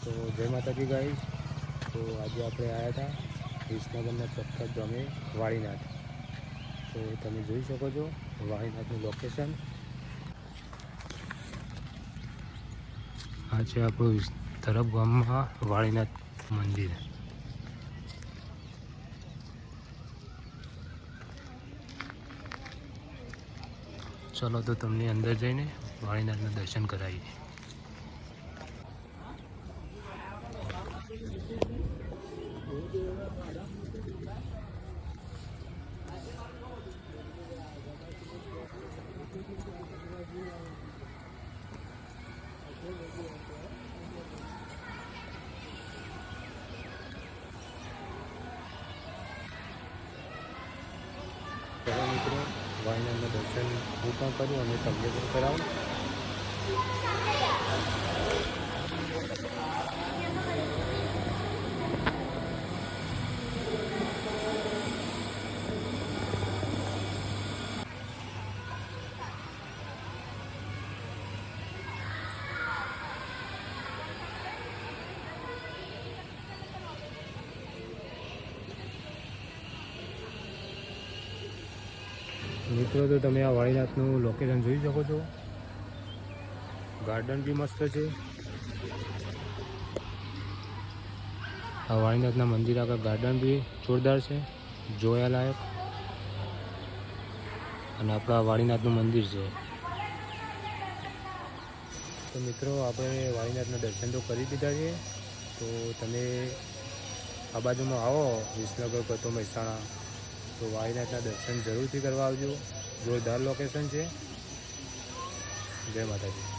તો જય માતાજી ગાઈસ। તો આજે આપણે આવ્યા હતા વિસનગરના પ્રખ્યાત ગામે વાળીનાથ। તો તમે જોઈ શકો છો વાળીનાથનું લોકેશન। આ છે આપણું તરફ ગામમાં વાળીનાથ મંદિર। ચલો તો તમને અંદર જઈને વાળીનાથના દર્શન કરાવીએ। चलो मित्रों वाळीनाथના દર્શન હું પણ કરું અને તમને પણ કરાવું। મિત્રો તો તમે આ વાળીનાથનું લોકેશન જોઈ શકો છો। ગાર્ડન બી મસ્ત છે। આ વાળીનાથના મંદિર આગળ ગાર્ડન બી જોરદાર છે, જોવાલાયક। અને આપણા વાળીનાથનું મંદિર છે। તો મિત્રો આપણે વાળીનાથના દર્શન તો કરી દીધા છે। તો તમે આ બાજુમાં આવો વિસનગર કતો મહેસાણા તો વાળીનાથના દર્શન જરૂરથી કરવા આવજો। જોરદાર લોકેશન છે। જય માતાજી।